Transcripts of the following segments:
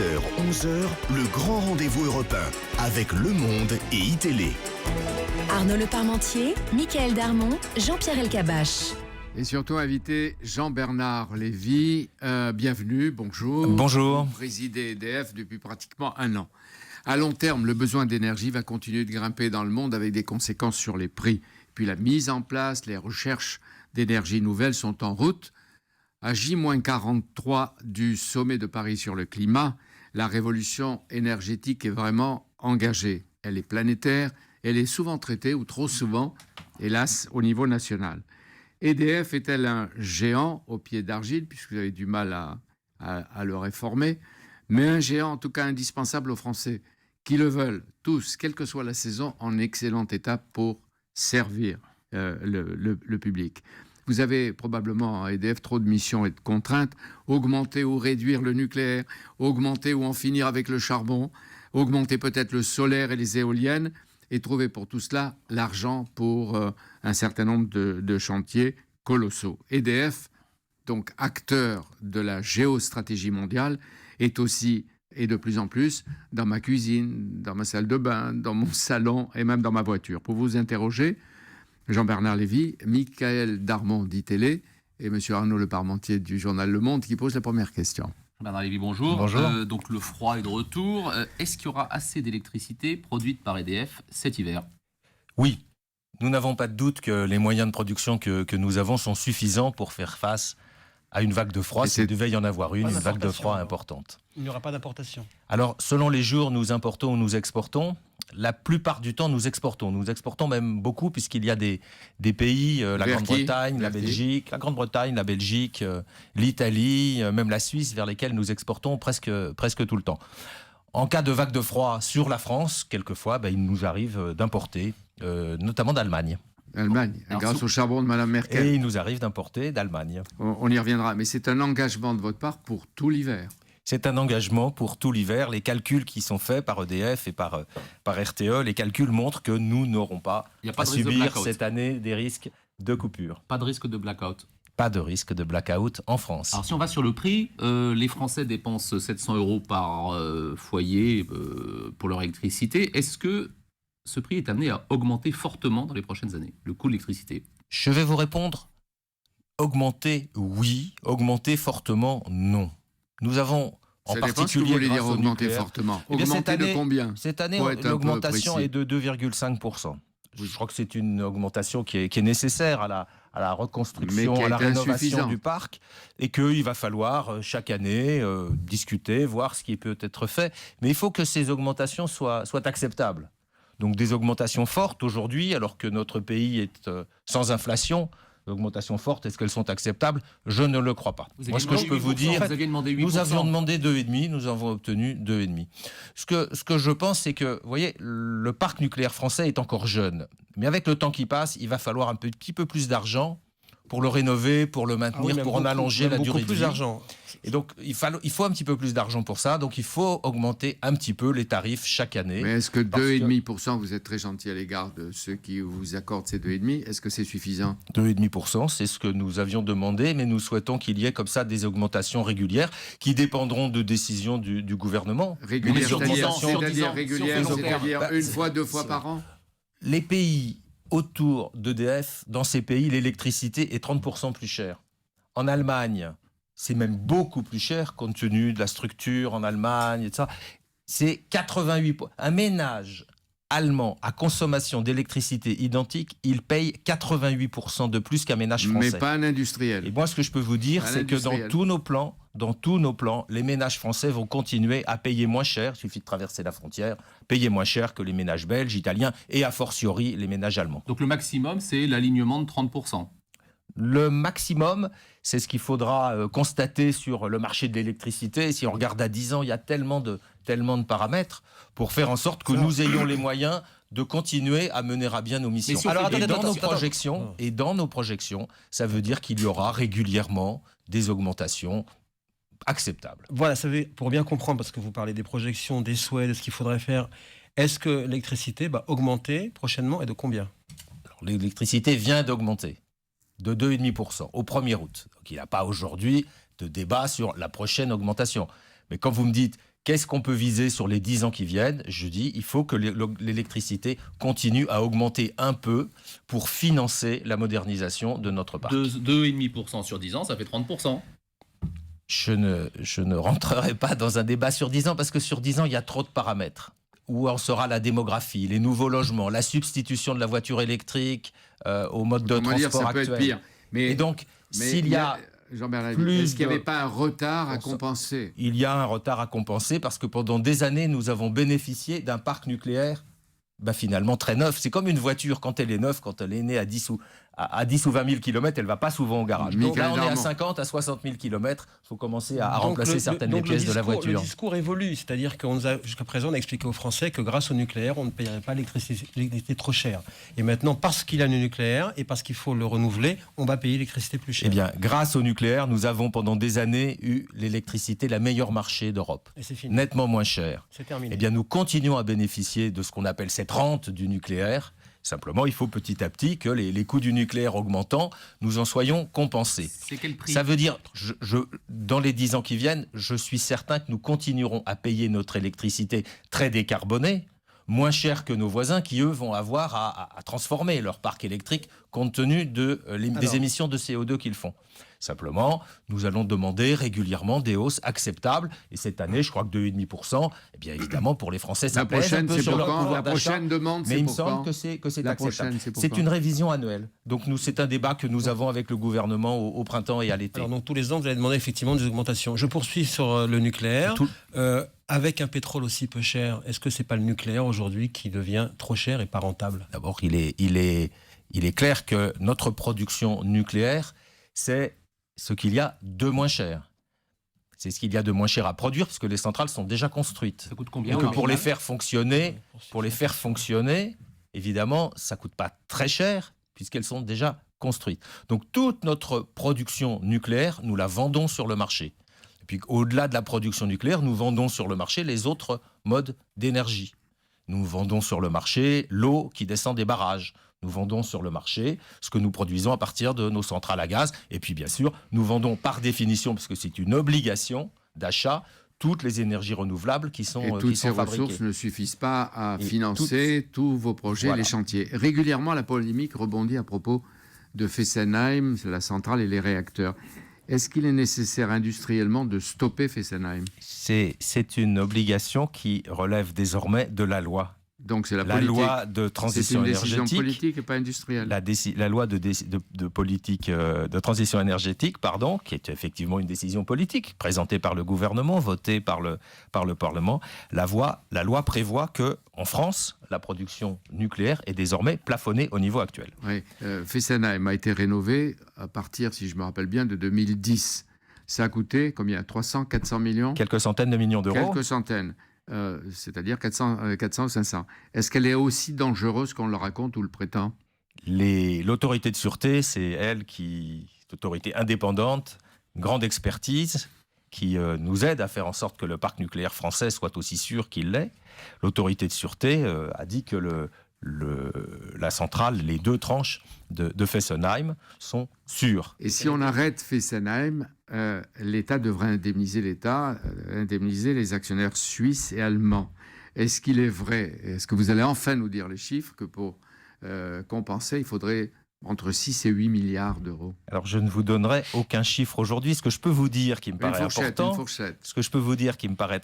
10h, 11h, le grand rendez-vous européen avec Le Monde et iTélé. Arnaud Le Parmentier, Mickaël Darmon, Jean-Pierre Elkabbach. Et surtout invité Jean-Bernard Lévy. Bienvenue, bonjour. Bonjour. Vous présidez EDF depuis pratiquement un an. À long terme, le besoin d'énergie va continuer de grimper dans le monde avec des conséquences sur les prix. Puis la mise en place, les recherches d'énergie nouvelles sont en route. À J-43 du sommet de Paris sur le climat, la révolution énergétique est vraiment engagée. Elle est planétaire, elle est souvent traitée, ou trop souvent, hélas, au niveau national. EDF est-elle un géant au pied d'argile, puisque vous avez du mal à le réformer, mais un géant en tout cas indispensable aux Français, qui le veulent tous, quelle que soit la saison, en excellent état pour servir le public. Vous avez probablement à EDF trop de missions et de contraintes, augmenter ou réduire le nucléaire, augmenter ou en finir avec le charbon, augmenter peut-être le solaire et les éoliennes, et trouver pour tout cela l'argent pour un certain nombre de chantiers colossaux. EDF, donc acteur de la géostratégie mondiale, est aussi, et de plus en plus, dans ma cuisine, dans ma salle de bain, dans mon salon et même dans ma voiture. Pour vous interroger, Jean-Bernard Lévy, Mickaël Darmon d'ITélé et M. Arnaud Le Parmentier du journal Le Monde qui pose la première question. Bernard Lévy, bonjour. Bonjour. Donc le froid est de retour. Est-ce qu'il y aura assez d'électricité produite par EDF cet hiver ? Oui, nous n'avons pas de doute que les moyens de production que nous avons sont suffisants pour faire face à une vague de froid, s'il devait y en avoir une vague de froid importante. Il n'y aura pas d'importation. Alors, selon les jours, nous importons ou nous exportons. La plupart du temps, nous exportons. Nous exportons même beaucoup, puisqu'il y a des pays, la Grande-Bretagne, la Grande-Bretagne, la Belgique, l'Italie, même la Suisse, vers lesquels nous exportons presque tout le temps. En cas de vague de froid sur la France, quelquefois, il nous arrive d'importer, notamment d'Allemagne. Allemagne, grâce au charbon de Mme Merkel. Et il nous arrive d'importer d'Allemagne. On y reviendra, mais c'est un engagement de votre part pour tout l'hiver. C'est un engagement pour tout l'hiver. Les calculs qui sont faits par EDF et par RTE, les calculs montrent que nous n'aurons pas à subir cette année des risques de coupure. Pas de risque de blackout. Pas de risque de blackout en France. Alors si on va sur le prix, les Français dépensent 700 € par foyer pour leur électricité. Est-ce que ce prix est amené à augmenter fortement dans les prochaines années, le coût de l'électricité ? Je vais vous répondre. Augmenter, oui. Augmenter fortement, non. Nous avons en particulier... Ce que vous voulez dire augmenter fortement. Augmenter de combien ? Cette année, l'augmentation est de 2,5%. Je crois que c'est une augmentation qui est nécessaire à la reconstruction, à la rénovation du parc, et qu'il va falloir chaque année discuter, voir ce qui peut être fait. Mais il faut que ces augmentations soient acceptables. Donc des augmentations fortes aujourd'hui, alors que notre pays est sans inflation. D'augmentation forte, est-ce qu'elles sont acceptables ? Je ne le crois pas. Moi, ce que je peux vous dire, nous avions demandé 2,5, nous avons obtenu 2,5. Ce que je pense, c'est que, vous voyez, le parc nucléaire français est encore jeune. Mais avec le temps qui passe, il va falloir un petit peu plus d'argent pour le rénover, pour le maintenir, pour en allonger la durée de vie. Beaucoup plus d'argent. Et donc, il faut un petit peu plus d'argent pour ça. Donc, il faut augmenter un petit peu les tarifs chaque année. Mais est-ce que 2,5%, vous êtes très gentil à l'égard de ceux qui vous accordent ces 2,5%, est-ce que c'est suffisant ? 2,5%, c'est ce que nous avions demandé, mais nous souhaitons qu'il y ait comme ça des augmentations régulières qui dépendront de décisions du gouvernement. Régulières, c'est-à-dire une fois, 2 fois par an ? Les pays autour d'EDF, dans ces pays, l'électricité est 30% plus chère. En Allemagne, c'est même beaucoup plus cher compte tenu de la structure en Allemagne, etc. C'est 88%. Un ménage allemand à consommation d'électricité identique, il paye 88% de plus qu'un ménage français. Mais pas un industriel. Et moi, ce que je peux vous dire, c'est que dans tous nos plans, les ménages français vont continuer à payer moins cher, il suffit de traverser la frontière, payer moins cher que les ménages belges, italiens et a fortiori les ménages allemands. Donc le maximum, c'est l'alignement de 30%. Le maximum, c'est ce qu'il faudra constater sur le marché de l'électricité. Si on regarde à 10 ans, il y a tellement de paramètres pour faire en sorte que nous ayons les moyens de continuer à mener à bien nos missions. Et dans nos projections, ça veut dire qu'il y aura régulièrement des augmentations acceptables. Voilà, ça veut, pour bien comprendre, parce que vous parlez des projections, des souhaits, de ce qu'il faudrait faire, est-ce que l'électricité va augmenter prochainement et de combien ? Alors, l'électricité vient d'augmenter de 2,5% au 1er août. Donc il n'y a pas aujourd'hui de débat sur la prochaine augmentation. Mais quand vous me dites Qu'est-ce qu'on peut viser sur les 10 ans qui viennent ? Je dis, il faut que l'électricité continue à augmenter un peu pour financer la modernisation de notre parc. 2,5% sur 10 ans, ça fait 30%. Je ne rentrerai pas dans un débat sur 10 ans, parce que sur 10 ans, il y a trop de paramètres. Où en sera la démographie, les nouveaux logements, la substitution de la voiture électrique au mode de transport actuel. Ça peut être pire. Et donc, s'il y a... Est-ce qu'il n'y avait pas un retard à compenser ? Il y a un retard à compenser parce que pendant des années, nous avons bénéficié d'un parc nucléaire finalement très neuf. C'est comme une voiture, quand elle est neuve, quand elle est née à 10 ou 20 000 km, elle ne va pas souvent au garage. Donc là, on est à 50, à 60 000 km, il faut commencer à remplacer certaines des pièces de la voiture. Le discours évolue, c'est-à-dire jusqu'à présent, on a expliqué aux Français que grâce au nucléaire, on ne payerait pas l'électricité trop chère. Et maintenant, parce qu'il y a le nucléaire et parce qu'il faut le renouveler, on va payer l'électricité plus chère. Eh bien, grâce au nucléaire, nous avons pendant des années eu l'électricité la meilleure marché d'Europe. Et c'est fini. Nettement moins chère. C'est terminé. Eh bien, nous continuons à bénéficier de ce qu'on appelle cette rente du nucléaire. Simplement, il faut petit à petit que les coûts du nucléaire augmentant, nous en soyons compensés. C'est quel prix ? Ça veut dire, dans les 10 ans qui viennent, je suis certain que nous continuerons à payer notre électricité très décarbonée, moins cher que nos voisins qui, eux, vont avoir à transformer leur parc électrique compte tenu des émissions de CO2 qu'ils font. Simplement, nous allons demander régulièrement des hausses acceptables. Et cette année, je crois que 2,5%, eh bien évidemment, pour les Français, ça pèse un peu sur leur pouvoir d'achat. La prochaine demande, c'est mais il me pourquoi semble que c'est acceptable. C'est une révision annuelle. Donc c'est un débat que nous avons avec le gouvernement au printemps et à l'été. Alors donc tous les ans, vous allez demander effectivement des augmentations. Je poursuis sur le nucléaire. Avec un pétrole aussi peu cher, est-ce que c'est pas le nucléaire aujourd'hui qui devient trop cher et pas rentable ? D'abord, il est clair que notre production nucléaire, c'est ce qu'il y a de moins cher. C'est ce qu'il y a de moins cher à produire, puisque les centrales sont déjà construites. Ça coûte combien ? Et que pour les faire fonctionner, évidemment, ça ne coûte pas très cher, puisqu'elles sont déjà construites. Donc toute notre production nucléaire, nous la vendons sur le marché. Et puis au-delà de la production nucléaire, nous vendons sur le marché les autres modes d'énergie. Nous vendons sur le marché l'eau qui descend des barrages. Nous vendons sur le marché ce que nous produisons à partir de nos centrales à gaz. Et puis, bien sûr, nous vendons par définition, parce que c'est une obligation d'achat, toutes les énergies renouvelables qui sont fabriquées. Et toutes ces ressources ne suffisent pas à financer tous vos projets, les chantiers. Régulièrement, la polémique rebondit à propos de Fessenheim, la centrale et les réacteurs. Est-ce qu'il est nécessaire industriellement de stopper Fessenheim ? C'est une obligation qui relève désormais de la loi. Donc c'est la loi de transition énergétique. C'est une décision politique et pas industrielle. La loi de politique de transition énergétique, qui est effectivement une décision politique présentée par le gouvernement, votée par le Parlement. La loi prévoit que en France, la production nucléaire est désormais plafonnée au niveau actuel. Oui, Fessenheim a été rénové à partir, si je me rappelle bien, de 2010. Ça a coûté combien ? 300, 400 millions ? Quelques centaines de millions d'euros. Quelques centaines. C'est-à-dire 400 ou 500. Est-ce qu'elle est aussi dangereuse qu'on le raconte ou le prétend ? L'autorité de sûreté, c'est l'autorité indépendante, une grande expertise qui nous aide à faire en sorte que le parc nucléaire français soit aussi sûr qu'il l'est. L'autorité de sûreté a dit que la centrale, les 2 tranches de Fessenheim sont sûres. Et si on arrête Fessenheim, l'État devrait indemniser les actionnaires suisses et allemands. Est-ce qu'il est vrai, est-ce que vous allez enfin nous dire les chiffres, que pour compenser, il faudrait entre 6 et 8 milliards d'euros ? Alors, je ne vous donnerai aucun chiffre aujourd'hui. Ce que je peux vous dire qui me paraît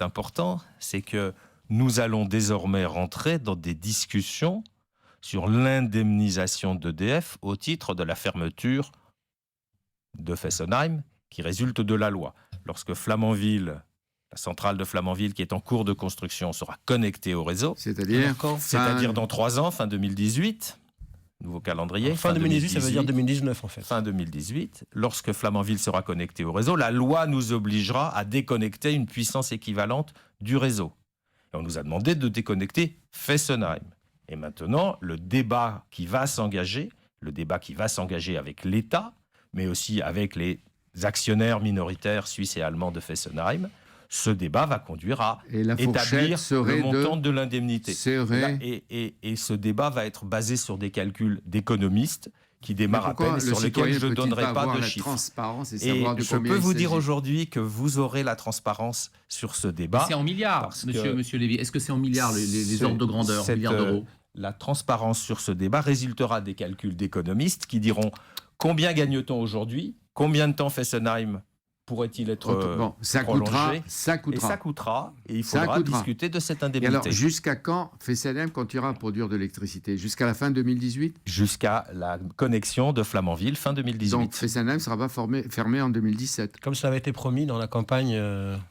important, c'est que nous allons désormais rentrer dans des discussions sur l'indemnisation d'EDF au titre de la fermeture de Fessenheim qui résulte de la loi. Lorsque Flamanville, la centrale de Flamanville qui est en cours de construction, sera connectée au réseau, c'est-à-dire dans 3 ans, fin 2018, nouveau calendrier. Fin 2018, ça veut dire 2019 en fait. Fin 2018, lorsque Flamanville sera connecté au réseau, la loi nous obligera à déconnecter une puissance équivalente du réseau. Et on nous a demandé de déconnecter Fessenheim. Et maintenant, le débat qui va s'engager avec l'État, mais aussi avec les actionnaires minoritaires suisses et allemands de Fessenheim, ce débat va conduire à établir le montant de l'indemnité. Et ce débat va être basé sur des calculs d'économistes qui démarre à peine et sur lequel je ne donnerai pas de chiffres. Transparence et je peux vous dire aujourd'hui que vous aurez la transparence sur ce débat. C'est en milliards, monsieur Lévy. Est-ce que c'est en milliards les ordres de grandeur, milliards d'euros? La transparence sur ce débat résultera des calculs d'économistes qui diront combien gagne-t-on aujourd'hui, combien de temps Fessenheim pourrait-il être prolongé, ça coûtera. Et ça coûtera, et il faudra discuter de cette indemnité. Et alors, jusqu'à quand Fessenheim continuera à produire de l'électricité? Jusqu'à la fin 2018? Jusqu'à la connexion de Flamanville, fin 2018. Donc Fessenheim ne sera pas fermé en 2017? Comme ça avait été promis dans la campagne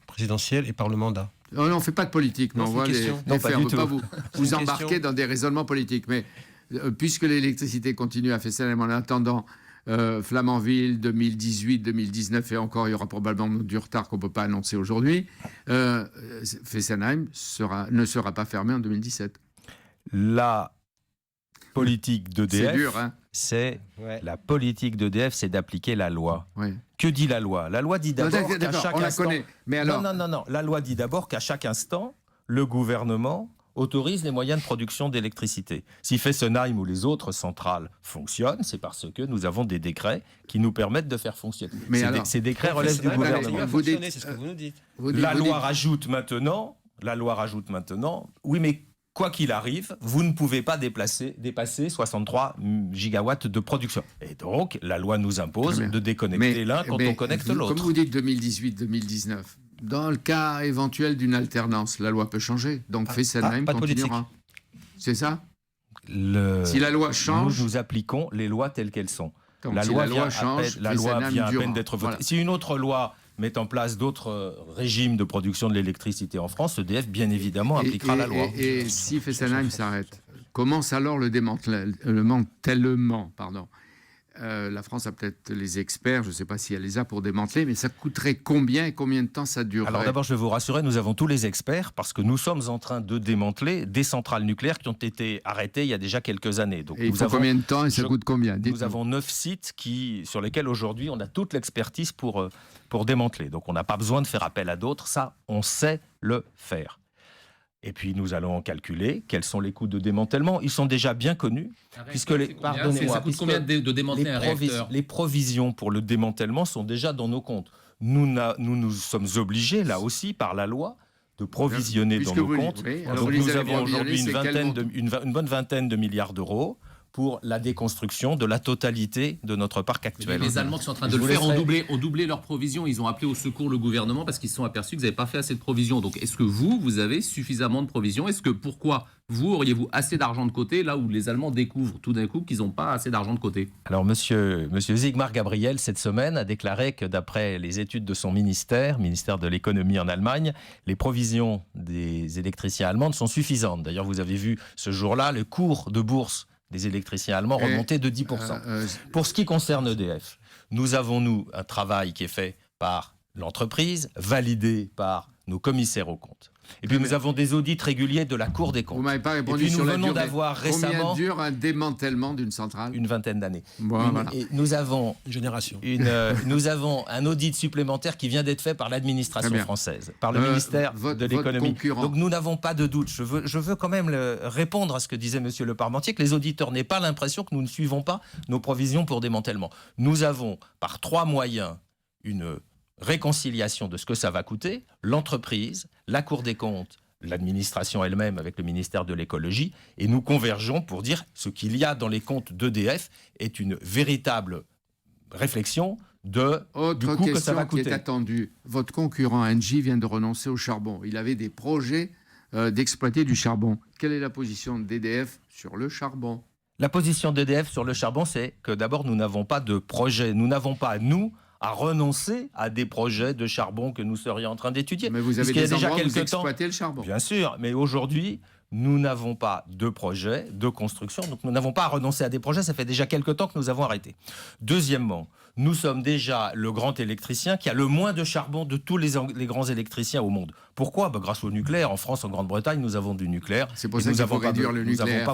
présidentielle et par le mandat. Non, on ne fait pas de politique, on voit les faits, on ne peut pas vous embarquer dans des raisonnements politiques. Mais puisque l'électricité continue à Fessenheim en attendant Flamanville 2018, 2019 et encore, il y aura probablement du retard qu'on ne peut pas annoncer aujourd'hui. Fessenheim ne sera pas fermé en 2017. La politique d'EDF, c'est dur, hein. La politique d'EDF, c'est d'appliquer la loi. Ouais. Que dit la loi? La loi dit d'abord qu'à chaque instant... connaît. Mais alors... Non. La loi dit d'abord qu'à chaque instant, le gouvernement autorise les moyens de production d'électricité. Si Fessenheim ou les autres centrales fonctionnent, c'est parce que nous avons des décrets qui nous permettent de faire fonctionner. Mais ces décrets relèvent du gouvernement. C'est ce que vous nous dites. La loi rajoute maintenant, oui, mais quoi qu'il arrive, vous ne pouvez pas dépasser 63 gigawatts de production. Et donc, la loi nous impose de déconnecter l'un quand on connecte l'autre. Comme vous dites 2018-2019, dans le cas éventuel d'une alternance, la loi peut changer. Donc Fessenheim continuera. C'est ça? Si la loi change... Nous appliquons les lois telles qu'elles sont. Donc, la loi vient à peine d'être votée. Voilà. Si une autre loi met en place d'autres régimes de production de l'électricité en France, EDF, bien évidemment, appliquera la loi. Et si Fessenheim s'arrête, commence alors le démantèlement, la France a peut-être les experts, je ne sais pas si elle les a pour démanteler, mais ça coûterait combien et combien de temps ça durerait? Alors d'abord, je vais vous rassurer, nous avons tous les experts parce que nous sommes en train de démanteler des centrales nucléaires qui ont été arrêtées il y a déjà quelques années. Donc, et il faut combien de temps et ça coûte combien? Nous avons 9 sites sur lesquels aujourd'hui on a toute l'expertise pour démanteler. Donc on n'a pas besoin de faire appel à d'autres, ça on sait le faire. Et puis nous allons calculer quels sont les coûts de démantèlement. Ils sont déjà bien connus. Ça coûte combien de démanteler un réacteur? Les provisions pour le démantèlement sont déjà dans nos comptes. Nous sommes obligés, là aussi, par la loi, de provisionner dans nos comptes. Donc nous avons aujourd'hui une bonne vingtaine de milliards d'euros pour la déconstruction de la totalité de notre parc actuel. Les Allemands qui sont en train de le faire ont doublé leurs provisions. Ils ont appelé au secours le gouvernement parce qu'ils se sont aperçus qu'ils n'avaient pas fait assez de provisions. Donc est-ce que vous avez suffisamment de provisions? Pourquoi vous auriez-vous assez d'argent de côté là où les Allemands découvrent tout d'un coup qu'ils n'ont pas assez d'argent de côté? Alors monsieur Sigmar Gabriel, cette semaine, a déclaré que d'après les études de son ministère de l'économie en Allemagne, les provisions des électriciens allemands sont suffisantes. D'ailleurs, vous avez vu ce jour-là le cours de bourse des électriciens allemands remontés de 10%. Pour ce qui concerne EDF, nous avons, un travail qui est fait par l'entreprise, validé par nos commissaires aux comptes. Et puis nous avons des audits réguliers de la Cour des comptes. Vous m'avez pas répondu et puis sur nous la venons durée. d'avoir récemment... Combien dure un démantèlement d'une centrale? Une vingtaine d'années. Voilà. Et nous avons nous avons un audit supplémentaire qui vient d'être fait par l'administration française, par le ministère de l'économie. Donc nous n'avons pas de doute. Je veux quand même répondre à ce que disait monsieur Le Parmentier, que les auditeurs n'aient pas l'impression que nous ne suivons pas nos provisions pour démantèlement. Nous avons, par 3 moyens, une réconciliation de ce que ça va coûter, l'entreprise, la Cour des comptes, l'administration elle-même avec le ministère de l'écologie, et nous convergeons pour dire ce qu'il y a dans les comptes d'EDF est une véritable réflexion du coût que ça va coûter. Qui est attendue. Votre concurrent Engie vient de renoncer au charbon. Il avait des projets d'exploiter du charbon. Quelle est la position d'EDF sur le charbon? La position d'EDF sur le charbon, c'est que d'abord nous n'avons pas de projet, nous n'avons pas, à renoncer à des projets de charbon que nous serions en train d'étudier. Mais vous avez déjà où vous exploitez le charbon. Bien sûr, mais aujourd'hui, nous n'avons pas de projet de construction, donc nous n'avons pas à renoncer à des projets, ça fait déjà quelque temps que nous avons arrêté. Deuxièmement, nous sommes déjà le grand électricien qui a le moins de charbon de tous les grands électriciens au monde. Pourquoi? Grâce au nucléaire. En France, en Grande-Bretagne, nous avons du nucléaire. C'est pour ça qu'il faut réduire le nucléaire.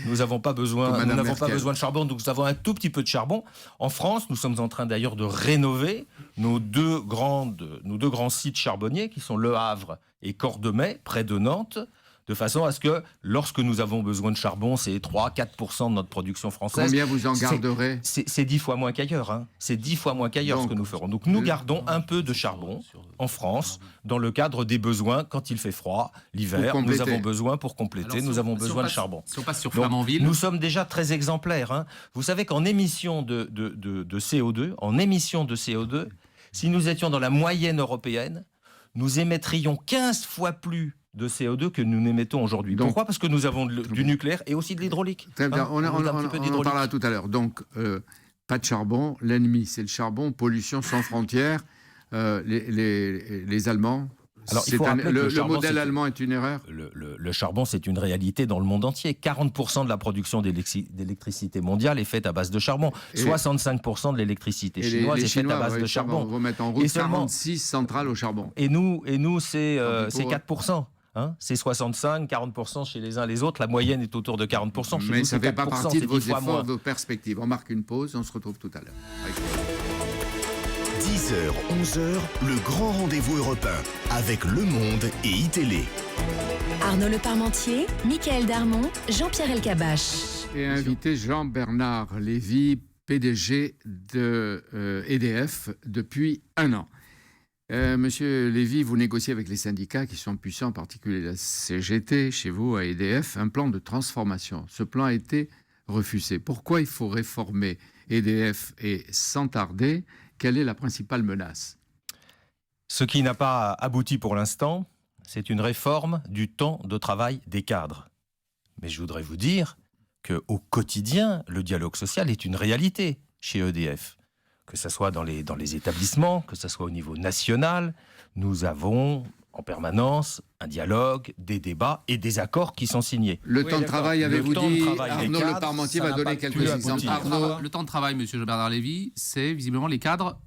Nous n'avons pas besoin de charbon, donc nous avons un tout petit peu de charbon. En France, nous sommes en train d'ailleurs de rénover nos deux grands sites charbonniers qui sont Le Havre et Cordemais, près de Nantes. de façon à ce que, lorsque nous avons besoin de charbon, c'est 3-4% de notre production française. Combien vous en garderez ? C'est 10 fois moins qu'ailleurs. Hein. C'est 10 fois moins qu'ailleurs ce que nous ferons. Donc nous gardons un peu de charbon en France, dans le cadre des besoins, quand il fait froid, l'hiver, nous avons besoin pour compléter, nous avons besoin de charbon. Si on passe sur Flamanville... Nous sommes déjà très exemplaires. Hein. Vous savez qu'en émission de CO2, si nous étions dans la moyenne européenne, nous émettrions 15 fois plus de CO2 que nous n'émettons aujourd'hui. Pourquoi ? Parce que nous avons du nucléaire et aussi de l'hydraulique. Très bien, on en parlera tout à l'heure. Donc, pas de charbon, l'ennemi c'est le charbon, pollution sans frontières. Les Allemands... Alors, il faut rappeler que le modèle allemand est une erreur. Le charbon, c'est une réalité dans le monde entier. 40% de la production d'électricité mondiale est faite à base de charbon. 65% de l'électricité chinoise est faite à base de charbon. On va mettre en route 46 centrales au charbon. Et nous c'est 4%. Hein, c'est 65, 40% chez les uns les autres. La moyenne est autour de 40%. Mais ça ne fait pas partie de vos efforts, de vos perspectives. On marque une pause, on se retrouve tout à l'heure. 10h, 11h, le grand rendez-vous européen avec Le Monde et iTélé. Arnaud Le Parmentier, Michael Darmon, Jean-Pierre Elkabbach. Et invité Jean-Bernard Lévy, PDG de EDF depuis 1 an. Monsieur Lévy, vous négociez avec les syndicats qui sont puissants, en particulier la CGT, chez vous, à EDF, un plan de transformation. Ce plan a été refusé. Pourquoi il faut réformer EDF et sans tarder ? Quelle est la principale menace ? Ce qui n'a pas abouti pour l'instant, c'est une réforme du temps de travail des cadres. Mais je voudrais vous dire qu'au quotidien, le dialogue social est une réalité chez EDF. Que ce soit dans les établissements, que ce soit au niveau national, nous avons en permanence un dialogue, des débats et des accords qui sont signés. Le temps de travail, avez-vous dit, Arnaud Le Parmentier va donner quelques exemples. Le temps de travail, monsieur Jean-Bernard Lévy, c'est visiblement les cadres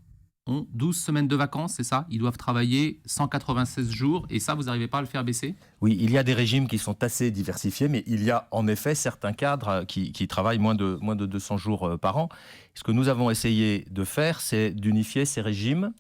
ont 12 semaines de vacances, c'est ça ? Ils doivent travailler 196 jours et ça, vous n'arrivez pas à le faire baisser ? Oui, il y a des régimes qui sont assez diversifiés, mais il y a en effet certains cadres qui travaillent moins de 200 jours par an. Ce que nous avons essayé de faire, c'est d'unifier ces régimes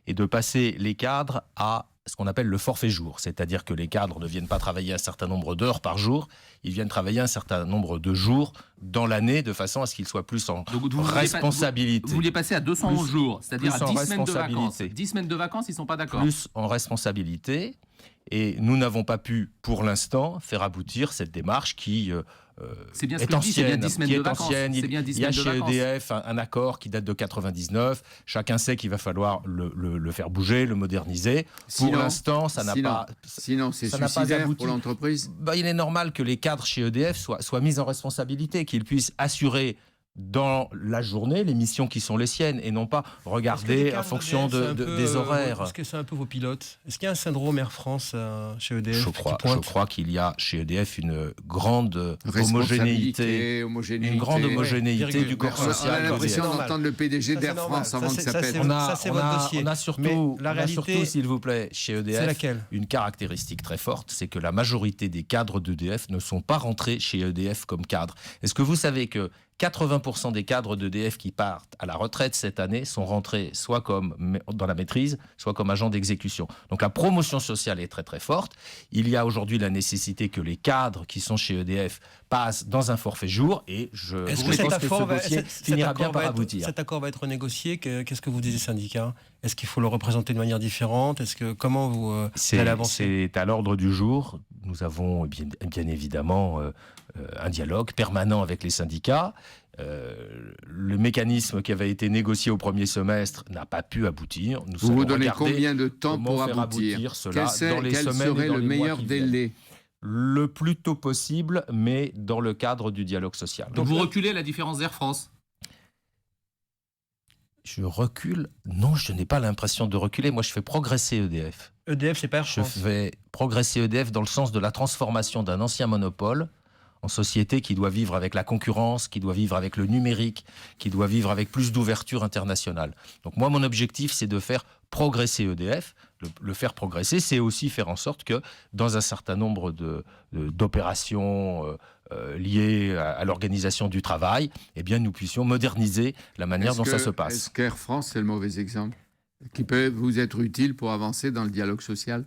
et de passer les cadres à ce qu'on appelle le forfait jour, c'est-à-dire que les cadres ne viennent pas travailler un certain nombre d'heures par jour, ils viennent travailler un certain nombre de jours dans l'année de façon à ce qu'ils soient plus en responsabilité. Vous vouliez passer à 211 jours, c'est-à-dire à 10 semaines de vacances. 10 semaines de vacances, ils ne sont pas d'accord. Plus en responsabilité. Et nous n'avons pas pu, pour l'instant, faire aboutir cette démarche qui c'est bien ce est que ancienne. C'est bien 10 semaines de vacances. Il y a chez EDF un accord qui date de 99. Chacun sait qu'il va falloir le faire bouger, le moderniser. Pour l'instant, ça n'a pas. Sinon, c'est suicidaire pour l'entreprise. Il est normal que les cadres chez EDF soient mis en responsabilité, qu'ils puissent assurer dans la journée les missions qui sont les siennes et non pas regarder en fonction des horaires. Est-ce que c'est un peu vos pilotes ? Est-ce qu'il y a un syndrome Air France chez EDF ? Je crois qu'il y a chez EDF une grande homogénéité du corps social. On a l'impression d'entendre le PDG d'Air France avant que ça pète. On a surtout, s'il vous plaît, chez EDF, une caractéristique très forte, c'est que la majorité des cadres d'EDF ne sont pas rentrés chez EDF comme cadres. Est-ce que vous savez que 80% des cadres d'EDF qui partent à la retraite cette année sont rentrés soit comme dans la maîtrise, soit comme agents d'exécution. Donc la promotion sociale est très très forte. Il y a aujourd'hui la nécessité que les cadres qui sont chez EDF passent dans un forfait jour et je pense que ce dossier finira bien par aboutir. Cet accord va être négocié. Qu'est-ce que vous dites des syndicats ? Est-ce qu'il faut le représenter de manière différente ? Comment vous allez avancer ? C'est à l'ordre du jour. Nous avons bien évidemment un dialogue permanent avec les syndicats. Le mécanisme qui avait été négocié au premier semestre n'a pas pu aboutir. Vous donnez combien de temps pour aboutir cela dans les quel semaines serait et dans le les meilleur mois délai ? Le plus tôt possible, mais dans le cadre du dialogue social. Donc vous reculez à la différence d'Air France ? Je recule ? Non, je n'ai pas l'impression de reculer. Moi, je fais progresser EDF. EDF, c'est pas Air France. Je fais progresser EDF dans le sens de la transformation d'un ancien monopole en société qui doit vivre avec la concurrence, qui doit vivre avec le numérique, qui doit vivre avec plus d'ouverture internationale. Donc moi, mon objectif, c'est de faire progresser EDF. Le faire progresser, c'est aussi faire en sorte que dans un certain nombre d'opérations liées à l'organisation du travail, eh bien, nous puissions moderniser la manière dont ça se passe. Est-ce qu'Air France, c'est le mauvais exemple qui peut vous être utile pour avancer dans le dialogue social ?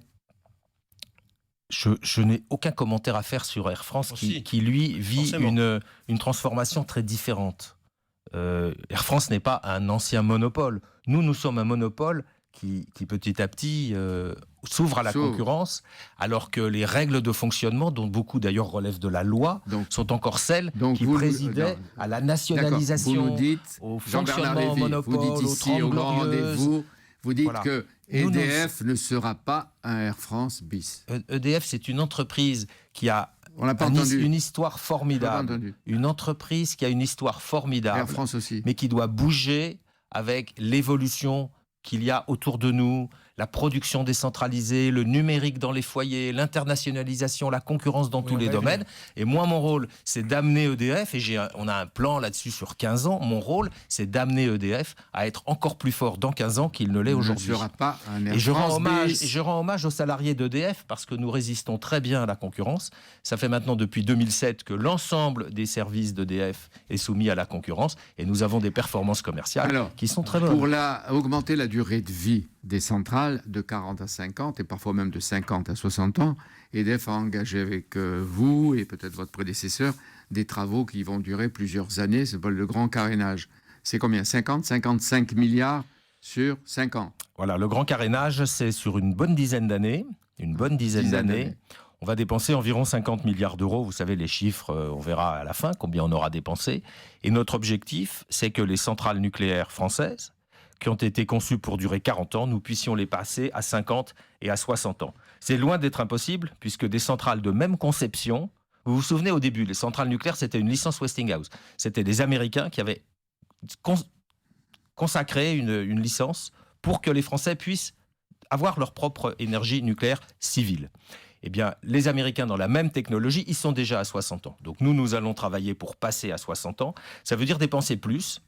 Je n'ai aucun commentaire à faire sur Air France qui lui, vit une transformation très différente. Air France n'est pas un ancien monopole. Nous sommes un monopole qui petit à petit s'ouvre à la concurrence, alors que les règles de fonctionnement, dont beaucoup d'ailleurs relèvent de la loi, sont encore celles qui présidaient à la nationalisation, vous nous dites, au fonctionnement en monopole, vous dites ici au grand rendez-vous, vous dites que EDF ne sera pas un Air France bis. EDF, c'est une entreprise qui a une histoire formidable. Une entreprise qui a une histoire formidable. Air France aussi. Mais qui doit bouger avec l'évolution qu'il y a autour de nous, la production décentralisée, le numérique dans les foyers, l'internationalisation, la concurrence dans tous les domaines. Et moi, mon rôle, c'est d'amener EDF, et on a un plan là-dessus sur 15 ans, mon rôle, c'est d'amener EDF à être encore plus fort dans 15 ans qu'il ne l'est aujourd'hui. Il ne sera pas un Air et je France rends hommage aux salariés d'EDF, parce que nous résistons très bien à la concurrence. Ça fait maintenant depuis 2007 que l'ensemble des services d'EDF est soumis à la concurrence, et nous avons des performances commerciales qui sont très bonnes. Pour augmenter la durée de vie des centrales de 40 à 50 et parfois même de 50 à 60 ans, EDF a engagé avec vous et peut-être votre prédécesseur des travaux qui vont durer plusieurs années. C'est le grand carénage. C'est combien ? 55 milliards sur 5 ans. Voilà, le grand carénage, c'est sur une bonne dizaine d'années. On va dépenser environ 50 milliards d'euros. Vous savez, les chiffres, on verra à la fin combien on aura dépensé. Et notre objectif, c'est que les centrales nucléaires françaises, qui ont été conçues pour durer 40 ans, nous puissions les passer à 50 et à 60 ans. C'est loin d'être impossible, puisque des centrales de même conception, vous vous souvenez au début, les centrales nucléaires, c'était une licence Westinghouse. C'était des Américains qui avaient consacré une licence pour que les Français puissent avoir leur propre énergie nucléaire civile. Eh bien, les Américains, dans la même technologie, ils sont déjà à 60 ans. Donc nous allons travailler pour passer à 60 ans. Ça veut dire dépenser plus.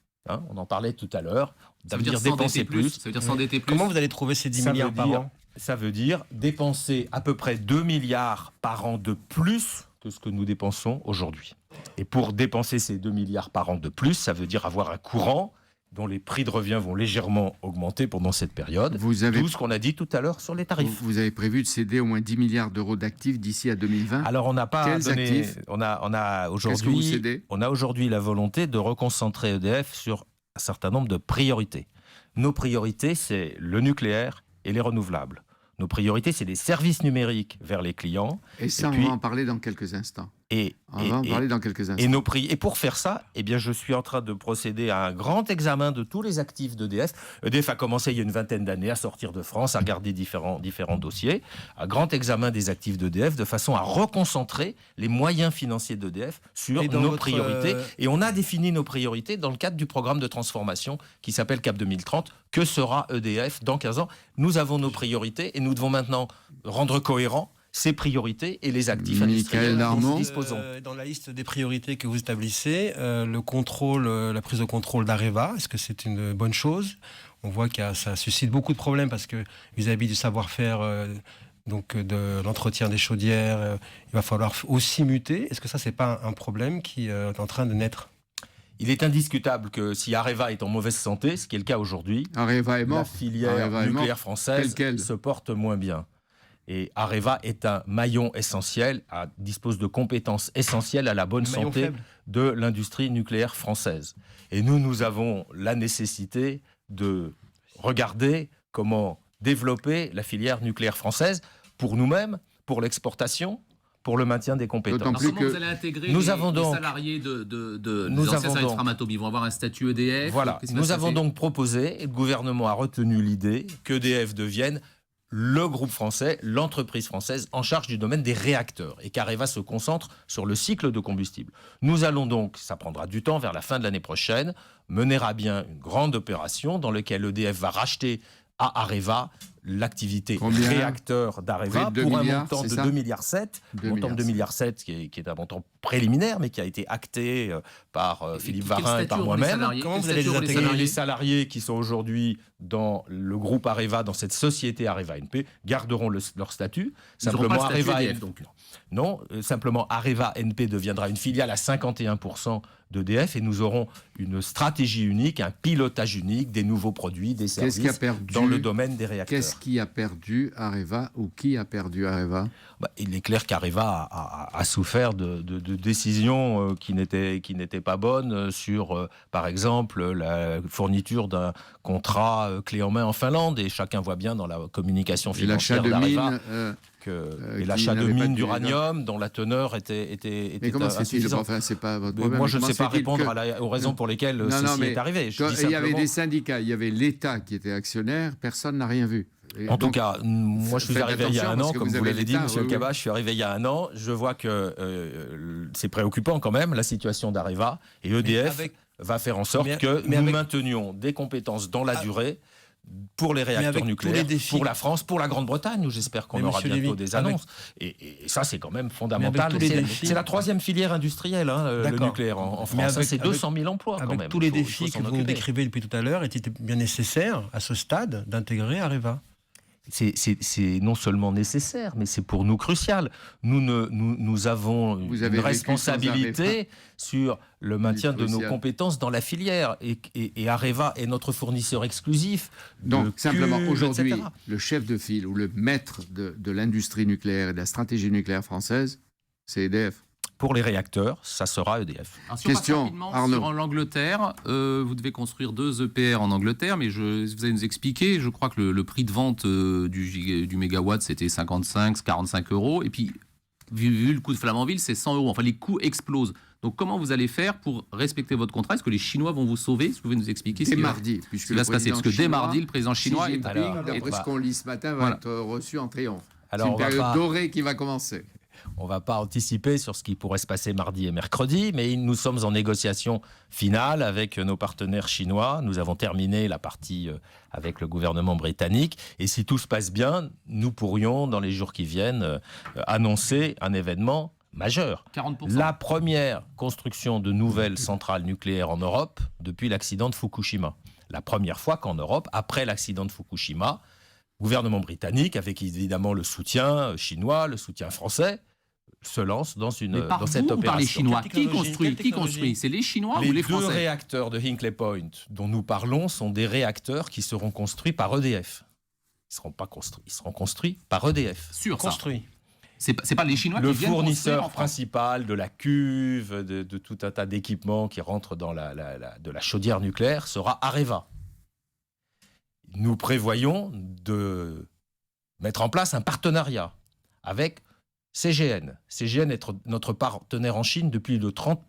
On en parlait tout à l'heure. Ça veut dire dépenser plus. Ça veut dire s'endetter plus. Comment vous allez trouver ces 10 milliards par an ? Ça veut dire dépenser à peu près 2 milliards par an de plus que ce que nous dépensons aujourd'hui. Et pour dépenser ces 2 milliards par an de plus, ça veut dire avoir un courant dont les prix de revient vont légèrement augmenter pendant cette période. D'où ce qu'on a dit tout à l'heure sur les tarifs. Vous avez prévu de céder au moins 10 milliards d'euros d'actifs d'ici à 2020. Alors on n'a pas Quels actifs ? On a aujourd'hui la volonté de reconcentrer EDF sur un certain nombre de priorités. Nos priorités, c'est le nucléaire et les renouvelables. Nos priorités, c'est les services numériques vers les clients. Et ça, on va en parler dans quelques instants. Et pour faire ça, je suis en train de procéder à un grand examen de tous les actifs d'EDF. EDF a commencé il y a une vingtaine d'années à sortir de France, à regarder différents dossiers. Un grand examen des actifs d'EDF de façon à reconcentrer les moyens financiers d'EDF sur nos priorités. Et on a défini nos priorités dans le cadre du programme de transformation qui s'appelle CAP 2030. Que sera EDF dans 15 ans ? Nous avons nos priorités et nous devons maintenant rendre cohérents ces priorités et les actifs industriels dont nous disposons. Dans la liste des priorités que vous établissez, le contrôle, la prise de contrôle d'Areva, est-ce que c'est une bonne chose ? On voit que ça suscite beaucoup de problèmes parce que vis-à-vis du savoir-faire de l'entretien des chaudières, il va falloir aussi muter. Est-ce que ça, c'est pas un problème qui est en train de naître ? Il est indiscutable que si Areva est en mauvaise santé, ce qui est le cas aujourd'hui, la filière nucléaire française se porte moins bien. Et Areva est un maillon essentiel, dispose de compétences essentielles à la bonne santé de l'industrie nucléaire française. Et nous avons la nécessité de regarder comment développer la filière nucléaire française pour nous-mêmes, pour l'exportation, pour le maintien des compétences. Alors, comment vous allez intégrer les salariés de l'ancien service Framatome ? Ils vont avoir un statut EDF ? Voilà. Nous avons donc proposé, et le gouvernement a retenu l'idée, qu'EDF devienne le groupe français, l'entreprise française en charge du domaine des réacteurs et qu'Areva se concentre sur le cycle de combustible. Nous allons donc, ça prendra du temps, vers la fin de l'année prochaine, mener à bien une grande opération dans laquelle EDF va racheter à Areva l'activité réacteur d'Areva pour un montant de 2,7 milliards. Montant de 2,7 milliards qui est un montant préliminaire, mais qui a été acté par Philippe Varin et par moi-même. Comment vous allez les intégrer ? Les salariés qui sont aujourd'hui dans le groupe Areva, dans cette société Areva NP, garderont leur statut. Simplement, Areva NP, donc. Non, simplement Areva NP deviendra une filiale à 51% d'EDF et nous aurons une stratégie unique, un pilotage unique des nouveaux produits, des services dans le domaine des réacteurs. Qu'est-ce qui a perdu Areva ou qui a perdu Areva ? Il est clair qu'Areva a souffert de décisions qui n'étaient pas bonnes sur, par exemple, la fourniture d'un contrat clé en main en Finlande. Et chacun voit bien dans la communication financière d'Areva et l'achat de mines d'uranium dont la teneur était mais comment insuffisante. C'est pas votre problème. Moi, je ne sais pas répondre aux raisons pour lesquelles ceci est arrivé. Il y avait des syndicats, il y avait l'État qui était actionnaire, personne n'a rien vu. En tout cas, moi je suis arrivé il y a un an, comme vous l'avez dit, monsieur Elkabbach, je suis arrivé il y a un an. Je vois que c'est préoccupant quand même, la situation d'Areva. Et EDF va faire en sorte que nous maintenions des compétences dans la durée pour les réacteurs nucléaires, pour la France, pour la Grande-Bretagne, où j'espère qu'on aura bientôt des annonces. Et ça, c'est quand même fondamental. C'est la troisième filière industrielle, le nucléaire en France. C'est 200 000 emplois quand même. Avec tous les défis que vous nous décrivez depuis tout à l'heure, était-il bien nécessaire, à ce stade, d'intégrer Areva ? C'est non seulement nécessaire, mais c'est pour nous crucial. Nous avons une responsabilité sur le maintien de nos compétences dans la filière. Et Areva est notre fournisseur exclusif. Donc, simplement, aujourd'hui, le chef de file ou le maître de l'industrie nucléaire et de la stratégie nucléaire française, c'est EDF. Pour les réacteurs, ça sera EDF. Alors, si question, Arnaud. Sur l'Angleterre, vous devez construire 2 EPR en Angleterre, mais vous allez nous expliquer, je crois que le prix de vente du mégawatt, c'était 45 €, et puis, vu le coût de Flamanville, c'est 100 €. Enfin, les coûts explosent. Donc, comment vous allez faire pour respecter votre contrat ? Est-ce que les Chinois vont vous sauver ? Est-ce que vous pouvez nous expliquer ce qui va se passer ? Parce que dès mardi, le président chinois est d'après ce qu'on lit ce matin, va être reçu en triomphe. C'est une période dorée qui va commencer. On ne va pas anticiper sur ce qui pourrait se passer mardi et mercredi, mais nous sommes en négociation finale avec nos partenaires chinois. Nous avons terminé la partie avec le gouvernement britannique. Et si tout se passe bien, nous pourrions, dans les jours qui viennent, annoncer un événement majeur. 40%. La première construction de nouvelles centrales nucléaires en Europe depuis l'accident de Fukushima. La première fois qu'en Europe, après l'accident de Fukushima, le gouvernement britannique, avec évidemment le soutien chinois, le soutien français, se lance dans cette opération. Par les Chinois. Qui construit ? C'est les Chinois ou les Français ? Les 2 réacteurs de Hinkley Point dont nous parlons sont des réacteurs qui seront construits par EDF. Ils seront construits par EDF. Construits. C'est pas les Chinois qui viennent construire en France. Le fournisseur principal de la cuve, de tout un tas d'équipements qui rentrent dans de la chaudière nucléaire sera Areva. Nous prévoyons de mettre en place un partenariat avec CGN. CGN est notre partenaire en Chine depuis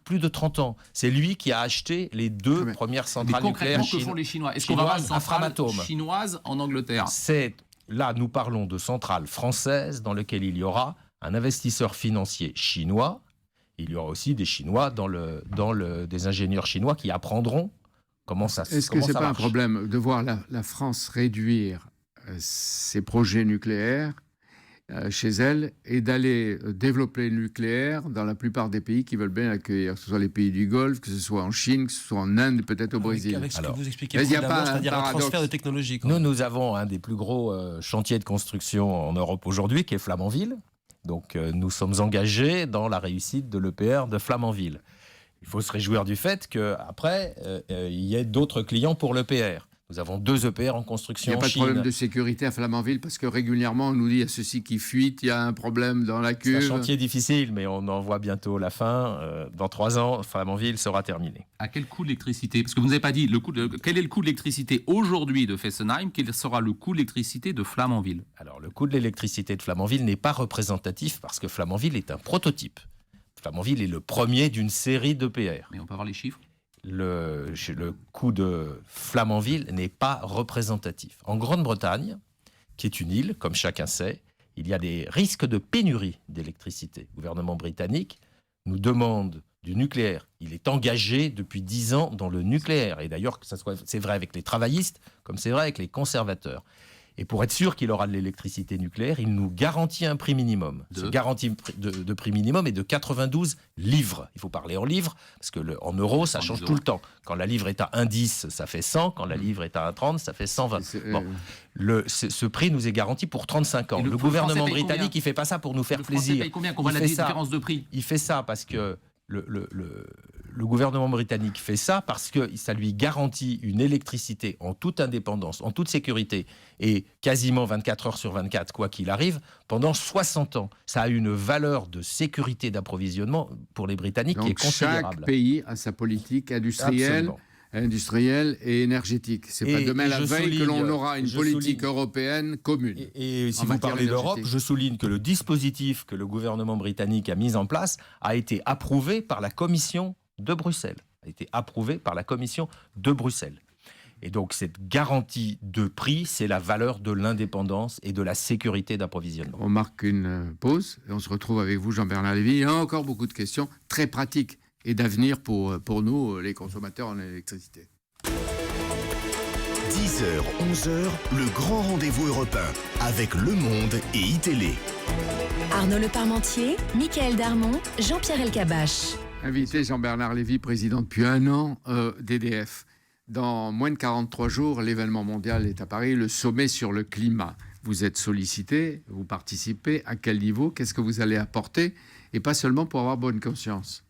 plus de 30 ans. C'est lui qui a acheté les 2 premières centrales nucléaires chinoises. Que font les Chinois ? Est-ce qu'on va avoir une centrale chinoise en Angleterre ? Là, nous parlons de centrales françaises dans lesquelles il y aura un investisseur financier chinois. Il y aura aussi des Chinois des ingénieurs chinois qui apprendront comment ça marche. Est-ce que ce n'est pas un problème de voir la France réduire ses projets nucléaires chez elle et d'aller développer le nucléaire dans la plupart des pays qui veulent bien l'accueillir, que ce soit les pays du Golfe, que ce soit en Chine, que ce soit en Inde, peut-être au Brésil. Avec ce que vous expliquez précédemment, c'est-à-dire un transfert de technologie. Nous avons un des plus gros chantiers de construction en Europe aujourd'hui, qui est Flamanville. Donc nous sommes engagés dans la réussite de l'EPR de Flamanville. Il faut se réjouir du fait qu'après, il y ait d'autres clients pour l'EPR. Nous avons 2 EPR en construction en Chine. Il n'y a pas de problème de sécurité à Flamanville parce que régulièrement on nous dit il y a ceci qui fuite, il y a un problème dans la cuve. C'est un chantier difficile, mais on en voit bientôt la fin. Dans 3 ans, Flamanville sera terminé. À quel coût l'électricité ? Parce que vous n'avez pas dit quel est le coût de l'électricité aujourd'hui de Fessenheim, quel sera le coût de l'électricité de Flamanville ? Alors le coût de l'électricité de Flamanville n'est pas représentatif parce que Flamanville est un prototype. Flamanville est le premier d'une série d'EPR. Mais on peut avoir les chiffres ? Le coût de Flamanville n'est pas représentatif. En Grande-Bretagne, qui est une île, comme chacun sait, il y a des risques de pénurie d'électricité. Le gouvernement britannique nous demande du nucléaire. Il est engagé depuis 10 ans dans le nucléaire. Et d'ailleurs, c'est vrai avec les travaillistes, comme c'est vrai avec les conservateurs. Et pour être sûr qu'il aura de l'électricité nucléaire, il nous garantit un prix minimum. Ce garantie de prix minimum est de 92 livres. Il faut parler en livres, parce qu'en euros, ça change tout le temps. Quand la livre est à 1,10, ça fait 100. Quand la livre est à 1,30, ça fait 120. Ce prix nous est garanti pour 35 ans. Le gouvernement britannique, il ne fait pas ça pour nous faire plaisir. Paye combien qu'on voit la différence de prix ? Il fait ça parce que le gouvernement britannique fait ça parce que ça lui garantit une électricité en toute indépendance, en toute sécurité, et quasiment 24 heures sur 24, quoi qu'il arrive, pendant 60 ans. Ça a une valeur de sécurité d'approvisionnement pour les Britanniques donc, qui est considérable. Chaque pays a sa politique industrielle et énergétique. C'est pas demain la veille que l'on aura une politique européenne commune. Et si vous parlez d'Europe, je souligne que le dispositif que le gouvernement britannique a mis en place a été approuvé par la Commission de Bruxelles. Et donc cette garantie de prix, c'est la valeur de l'indépendance et de la sécurité d'approvisionnement. On marque une pause et on se retrouve avec vous, Jean-Bernard Lévy. Il y a encore beaucoup de questions très pratiques et d'avenir pour nous, les consommateurs en électricité. 10h, 11h, le grand rendez-vous européen avec Le Monde et iTélé. Arnaud Le Parmentier, Michael Darmon, Jean-Pierre Elkabbach. Invité Jean-Bernard Lévy, président depuis 1 an d'EDF. Dans moins de 43 jours, l'événement mondial est à Paris, le sommet sur le climat. Vous êtes sollicité, vous participez, à quel niveau? Qu'est-ce que vous allez apporter? Et pas seulement pour avoir bonne conscience.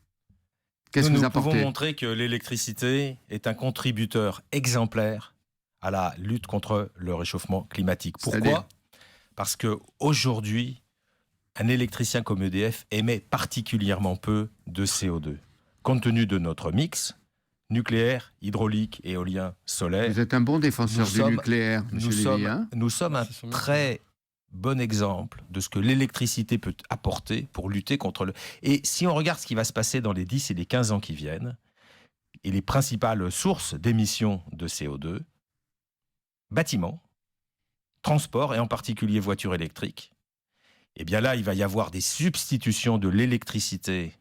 Qu'est-ce que vous apportez? Nous pouvons montrer que l'électricité est un contributeur exemplaire à la lutte contre le réchauffement climatique. Pourquoi? Parce qu'aujourd'hui, un électricien comme EDF émet particulièrement peu de CO2. Compte tenu de notre mix nucléaire, hydraulique, éolien, solaire. Vous êtes un bon défenseur du nucléaire, monsieur Lévy. Nous sommes un très bon exemple de ce que l'électricité peut apporter pour lutter contre le... Et si on regarde ce qui va se passer dans les 10 et les 15 ans qui viennent, et les principales sources d'émissions de CO2, bâtiments, transport, et en particulier voitures électriques, eh bien là, il va y avoir des substitutions de l'électricité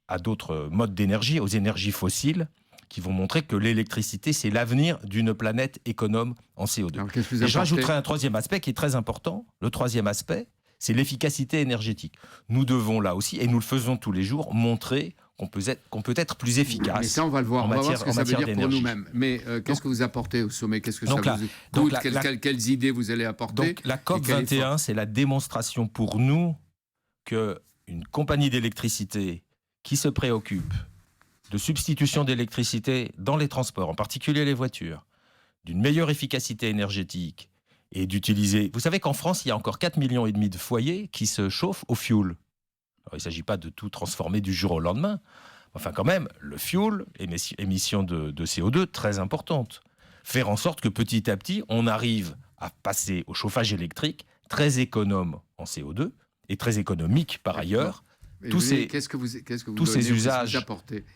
à d'autres modes d'énergie, aux énergies fossiles, qui vont montrer que l'électricité, c'est l'avenir d'une planète économe en CO2. Alors, qu'est-ce que vous et je rajouterai un troisième aspect qui est très important. Le troisième aspect, c'est l'efficacité énergétique. Nous devons là aussi, et nous le faisons tous les jours, montrer qu'on peut être plus efficace. Mais ça, on va le voir. On va voir ce que ça veut dire pour nous-mêmes. Mais qu'est-ce que vous apportez au sommet? Qu'est-ce que ça vous coûte? Quelles idées vous allez apporter? Donc la COP 21, c'est la démonstration pour nous qu'une compagnie d'électricité qui se préoccupe de substitution d'électricité dans les transports, en particulier les voitures, d'une meilleure efficacité énergétique et d'utiliser... Vous savez qu'en France, il y a encore 4,5 millions de foyers qui se chauffent au fioul. Alors, il ne s'agit pas de tout transformer du jour au lendemain. Enfin, quand même, le fioul, émission de CO2 très importante. Faire en sorte que petit à petit, on arrive à passer au chauffage électrique très économe en CO2 et très économique par ailleurs. Tous ces usages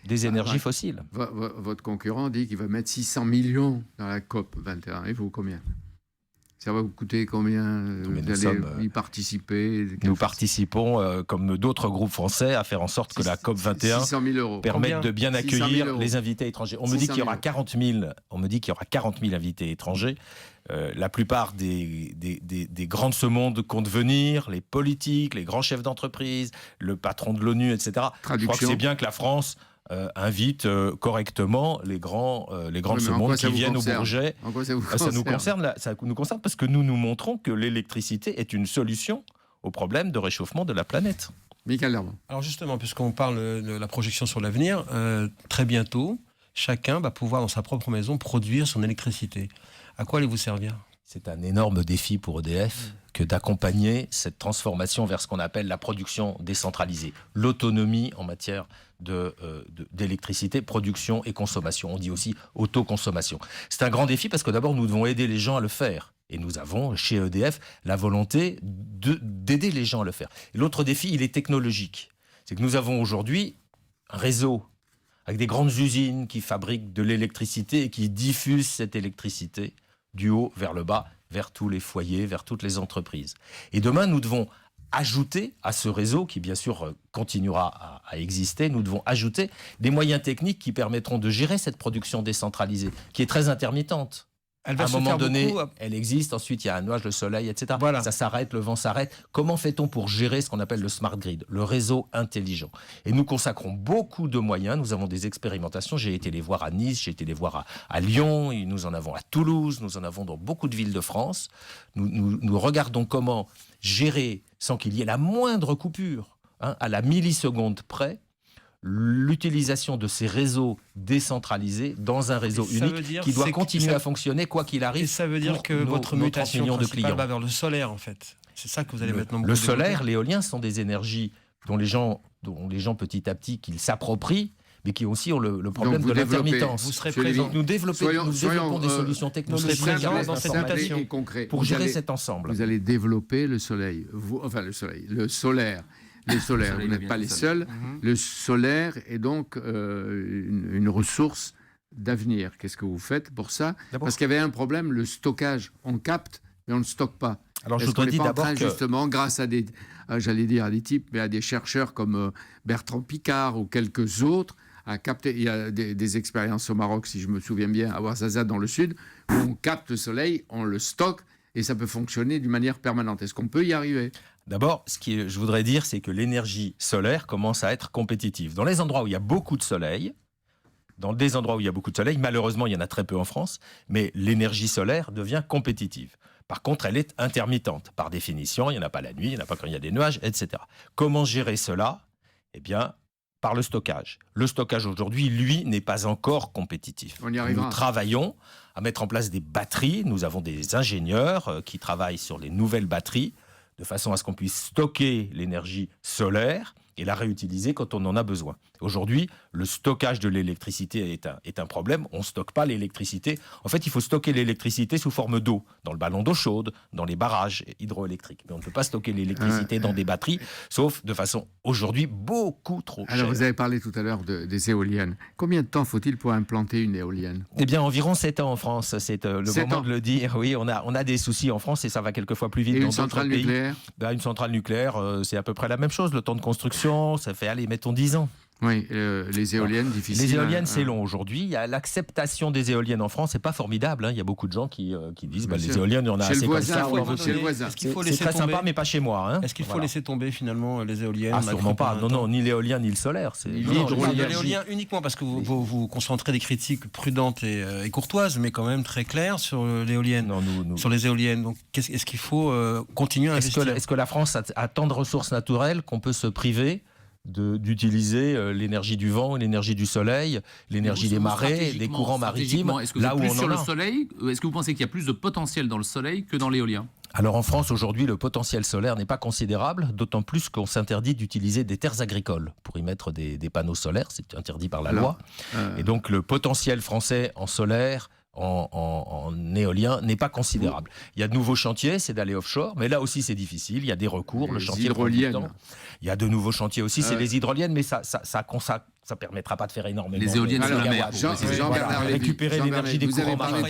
des énergies fossiles. Votre concurrent dit qu'il va mettre 600 millions dans la COP 21. Et vous, combien? Ça va vous coûter combien? Vous allez y participer? Nous participons, comme d'autres groupes français, à faire en sorte que la COP 21 permette de bien accueillir les invités étrangers. On me dit qu'il y aura 40 000 invités étrangers. La plupart des grands de ce monde comptent venir, les politiques, les grands chefs d'entreprise, le patron de l'ONU, etc. Je crois que c'est bien que la France invite correctement les grands de ce monde qui viennent au Bourget. En quoi ça vous concerne? Ça nous concerne parce que nous montrons que l'électricité est une solution au problème de réchauffement de la planète. Michael Darmon. Alors justement, puisqu'on parle de la projection sur l'avenir, très bientôt, chacun va pouvoir dans sa propre maison produire son électricité. À quoi allez-vous servir? C'est un énorme défi pour EDF que d'accompagner cette transformation vers ce qu'on appelle la production décentralisée, l'autonomie en matière d'électricité, production et consommation. On dit aussi autoconsommation. C'est un grand défi parce que d'abord, nous devons aider les gens à le faire. Et nous avons, chez EDF, la volonté d'aider les gens à le faire. Et l'autre défi, il est technologique. C'est que nous avons aujourd'hui un réseau avec des grandes usines qui fabriquent de l'électricité et qui diffusent cette électricité du haut vers le bas, vers tous les foyers, vers toutes les entreprises. Et demain, nous devons ajouter à ce réseau, qui bien sûr continuera à exister, nous devons ajouter des moyens techniques qui permettront de gérer cette production décentralisée, qui est très intermittente. Elle va à un moment donné, elle existe, ensuite il y a un nuage, le soleil, etc. Voilà. Ça s'arrête, le vent s'arrête. Comment fait-on pour gérer ce qu'on appelle le smart grid, le réseau intelligent? Et nous consacrons beaucoup de moyens, nous avons des expérimentations, j'ai été les voir à Nice, j'ai été les voir à Lyon, et nous en avons à Toulouse, nous en avons dans beaucoup de villes de France. Nous regardons comment gérer, sans qu'il y ait la moindre coupure, à la milliseconde près, l'utilisation de ces réseaux décentralisés dans un réseau unique qui doit continuer à fonctionner quoi qu'il arrive. Et ça veut dire que votre mutation principale va vers le solaire, en fait. C'est ça que vous allez maintenant... Le solaire, l'éolien sont des énergies dont les gens petit à petit qu'ils s'approprient, mais qui aussi ont le problème de l'intermittence. Vous serez présent. Nous développons des solutions technologiques dans cette mutation pour gérer cet ensemble. Vous allez développer le soleil, le solaire. Le solaire, vous n'êtes pas les seuls. Le solaire est donc une ressource d'avenir. Qu'est-ce que vous faites pour ça ? Parce qu'il y avait un problème, le stockage. On capte, mais on ne stocke pas. Alors je voudrais dire d'abord que... justement, grâce à des types, mais à des chercheurs comme Bertrand Piccard ou quelques autres, à capter. Il y a des expériences au Maroc, si je me souviens bien, à Ouarzazate dans le sud, où on capte le soleil, on le stocke, et ça peut fonctionner d'une manière permanente. Est-ce qu'on peut y arriver ? D'abord, je voudrais dire, c'est que l'énergie solaire commence à être compétitive. Dans les endroits où il y a beaucoup de soleil, malheureusement, il y en a très peu en France, mais l'énergie solaire devient compétitive. Par contre, elle est intermittente. Par définition, il n'y en a pas la nuit, il n'y en a pas quand il y a des nuages, etc. Comment gérer cela ? Eh bien, par le stockage. Le stockage aujourd'hui, lui, n'est pas encore compétitif. On y arrivera. Nous travaillons à mettre en place des batteries. Nous avons des ingénieurs qui travaillent sur les nouvelles batteries, de façon à ce qu'on puisse stocker l'énergie solaire et la réutiliser quand on en a besoin. Aujourd'hui, le stockage de l'électricité est un problème. On ne stocke pas l'électricité. En fait, il faut stocker l'électricité sous forme d'eau, dans le ballon d'eau chaude, dans les barrages hydroélectriques. Mais on ne peut pas stocker l'électricité dans des batteries, sauf de façon, aujourd'hui, beaucoup trop chère. Alors, vous avez parlé tout à l'heure des éoliennes. Combien de temps faut-il pour implanter une éolienne ? Eh bien, environ 7 ans en France. C'est le moment de le dire. Oui, on a des soucis en France et ça va quelquefois plus vite et dans d'autres pays. Nucléaire ? Une centrale nucléaire, c'est à peu près la même chose. Le temps de construction, ça fait, mettons 10 ans. Oui, les éoliennes, difficiles. Les éoliennes, c'est long aujourd'hui. Il y a l'acceptation des éoliennes en France, c'est pas formidable. Il y a beaucoup de gens qui disent les éoliennes, il y en a assez comme ça. Chez le voisin. C'est très sympa, mais pas chez moi. Est-ce qu'il faut laisser tomber finalement les éoliennes ? Sûrement pas. Non, ni l'éolien ni le solaire. C'est l'éolien uniquement parce que vous concentrez des critiques prudentes et courtoises, mais quand même très claires sur l'éolienne, sur les éoliennes. Donc, est-ce qu'il faut continuer à investir ? Est-ce que la France a tant de ressources naturelles qu'on peut se priver d'utiliser l'énergie du vent, l'énergie du soleil, l'énergie des marées, des courants maritimes, là où on en a. Le soleil, est-ce que vous pensez qu'il y a plus de potentiel dans le soleil que dans l'éolien ? Alors en France, aujourd'hui, le potentiel solaire n'est pas considérable, d'autant plus qu'on s'interdit d'utiliser des terres agricoles pour y mettre des panneaux solaires, c'est interdit par la loi. Et donc le potentiel français en solaire, en éolien n'est pas considérable. Il y a de nouveaux chantiers, c'est d'aller offshore, mais là aussi c'est difficile, il y a des recours, le chantier prend du temps. Il y a de nouveaux chantiers aussi, c'est les hydroliennes, mais ça permettra pas de faire énormément. Les éoliennes sur la mer. Récupérer l'énergie des courants marins.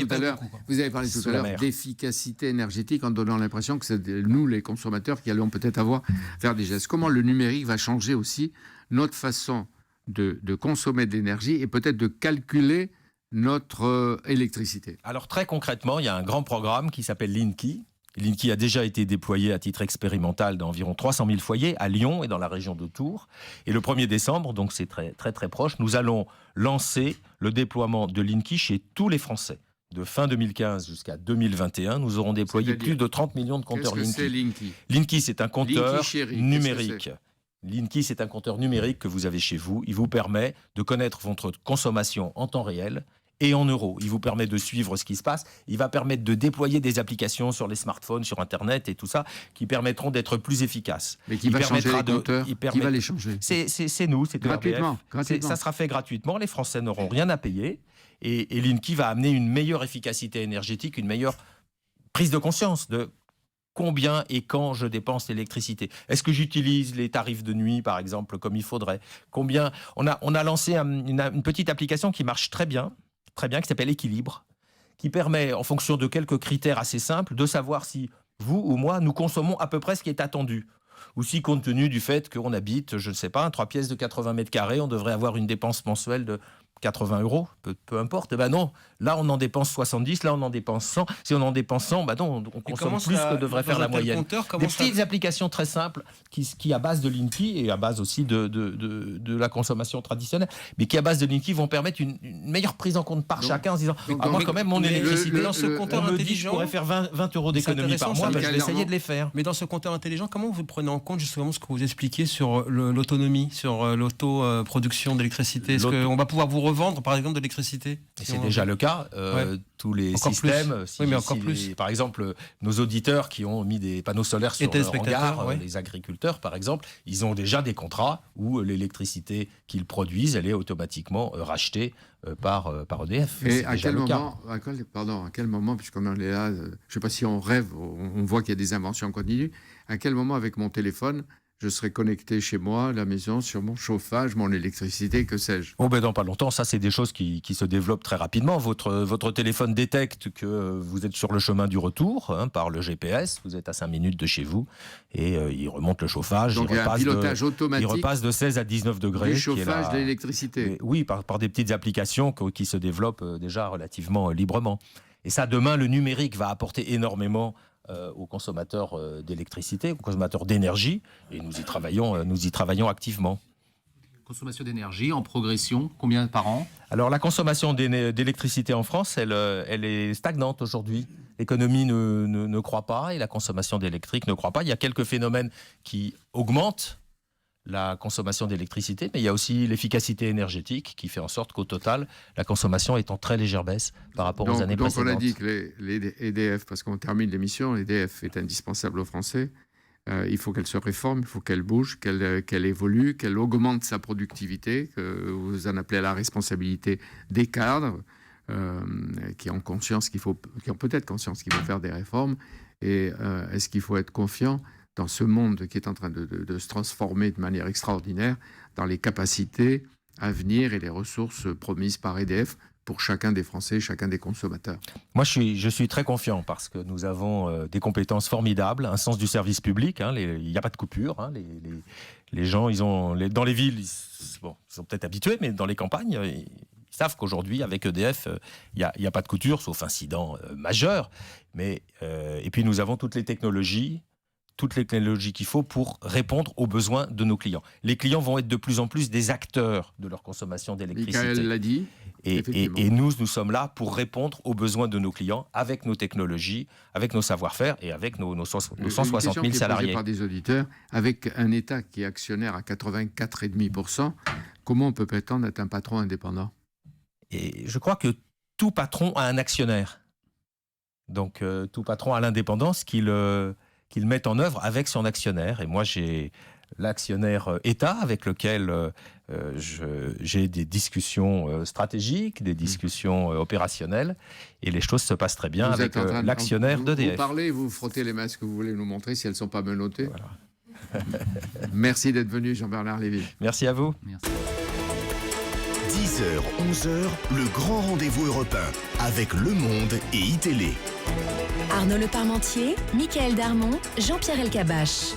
Vous avez parlé tout à l'heure d'efficacité énergétique en donnant l'impression que c'est nous, les consommateurs, qui allons peut-être faire des gestes. Comment le numérique va changer aussi notre façon de consommer de l'énergie et peut-être de calculer notre électricité. Alors très concrètement, il y a un grand programme qui s'appelle Linky. Linky a déjà été déployé à titre expérimental dans environ 300 000 foyers à Lyon et dans la région de Tours. Et le 1er décembre, donc c'est très, très, très proche, nous allons lancer le déploiement de Linky chez tous les Français. De fin 2015 jusqu'à 2021, nous aurons déployé plus de 30 millions de compteurs Linky. C'est Linky ? Linky, c'est un compteur numérique. Linky, c'est un compteur numérique que vous avez chez vous. Il vous permet de connaître votre consommation en temps réel et en euros. Il vous permet de suivre ce qui se passe. Il va permettre de déployer des applications sur les smartphones, sur Internet et tout ça, qui permettront d'être plus efficaces. Mais qui va changer les compteurs ? Qui va les changer ? C'est nous, c'est gratuitement. Ça sera fait gratuitement. Les Français n'auront rien à payer. Et Linky va amener une meilleure efficacité énergétique, une meilleure prise de conscience de combien et quand je dépense l'électricité. Est-ce que j'utilise les tarifs de nuit, par exemple, comme il faudrait ? Combien ? On a lancé une petite application qui marche très bien, qui s'appelle Équilibre, qui permet, en fonction de quelques critères assez simples, de savoir si vous ou moi, nous consommons à peu près ce qui est attendu. Ou si, compte tenu du fait qu'on habite, je ne sais pas, 3 pièces de 80 mètres carrés, on devrait avoir une dépense mensuelle de 80 €, peu importe. Eh ben non, là on en dépense 70, là on en dépense 100. Si on en dépense 100, ben non, on consomme plus que devrait faire la moyenne. Des petites applications très simples qui à base de Linky et à base aussi de la consommation traditionnelle, mais qui à base de Linky vont permettre une meilleure prise en compte par chacun en se disant moi quand même mon électricité, dans ce compteur intelligent, je pourrais faire 20 € d'économie par mois, je vais essayer de les faire. Mais dans ce compteur intelligent, comment vous prenez en compte justement ce que vous expliquez sur l'autonomie, sur l'autoproduction d'électricité? Est-ce qu'on va pouvoir vous revendre par exemple de l'électricité? C'est déjà le cas. Tous les encore systèmes, oui, mais encore plus. Par exemple, nos auditeurs qui ont mis des panneaux solaires sur leur hangar, les agriculteurs par exemple, ils ont déjà des contrats où l'électricité qu'ils produisent, elle est automatiquement rachetée par EDF. Et à quel moment, puisqu'on en est là, je ne sais pas si on rêve, on voit qu'il y a des inventions continues, à quel moment avec mon téléphone, je serai connecté chez moi, à la maison, sur mon chauffage, mon électricité, que sais-je. Oh ben dans pas longtemps, ça c'est des choses qui se développent très rapidement. Votre téléphone détecte que vous êtes sur le chemin du retour par le GPS, vous êtes à 5 minutes de chez vous et il remonte le chauffage. Donc il y a un pilotage automatique. Il repasse de 16 à 19 degrés. Du chauffage de l'électricité. Oui, par des petites applications qui se développent déjà relativement librement. Et ça, demain, le numérique va apporter énormément aux consommateurs d'électricité, aux consommateurs d'énergie, et nous y travaillons activement. Consommation d'énergie en progression, combien par an? Alors la consommation d'électricité en France, elle est stagnante aujourd'hui. L'économie ne croît pas et la consommation d'électrique ne croît pas. Il y a quelques phénomènes qui augmentent la consommation d'électricité, mais il y a aussi l'efficacité énergétique qui fait en sorte qu'au total, la consommation est en très légère baisse par rapport aux années précédentes. Donc on a dit que les EDF, parce qu'on termine l'émission, l'EDF est indispensable aux Français. Il faut qu'elle se réforme, il faut qu'elle bouge, qu'elle évolue, qu'elle augmente sa productivité, que vous en appelez à la responsabilité des cadres, qui ont peut-être conscience qu'il faut faire des réformes. Et est-ce qu'il faut être confiant dans ce monde qui est en train de se transformer de manière extraordinaire, dans les capacités à venir et les ressources promises par EDF pour chacun des Français, chacun des consommateurs? Moi, je suis très confiant parce que nous avons des compétences formidables, un sens du service public. Il n'y a pas de coupure. Les gens, dans les villes, ils sont peut-être habitués, mais dans les campagnes, ils savent qu'aujourd'hui, avec EDF, il n'y a pas de coupure, sauf incident majeur. Et puis, nous avons toutes les technologies qu'il faut pour répondre aux besoins de nos clients. Les clients vont être de plus en plus des acteurs de leur consommation d'électricité. Michael l'a dit. Et nous sommes là pour répondre aux besoins de nos clients avec nos technologies, avec nos savoir-faire et avec nos 160 000 salariés. Une question posée par des auditeurs, avec un État qui est actionnaire à 84,5%, comment on peut prétendre être un patron indépendant? Et je crois que tout patron a un actionnaire. Donc tout patron a l'indépendance qu'il met en œuvre avec son actionnaire. Et moi, j'ai l'actionnaire État avec lequel j'ai des discussions stratégiques, des discussions opérationnelles, et les choses se passent très bien avec l'actionnaire d'EDF. Vous parlez, vous frottez les mains, ce que vous voulez nous montrer, si elles ne sont pas menottées. Voilà. Merci d'être venu, Jean-Bernard Lévy. Merci à vous. Merci. 10h, 11h, le grand rendez-vous européen avec Le Monde et iTélé. Arnaud Le Parmentier, Michael Darmon, Jean-Pierre Elkabbach.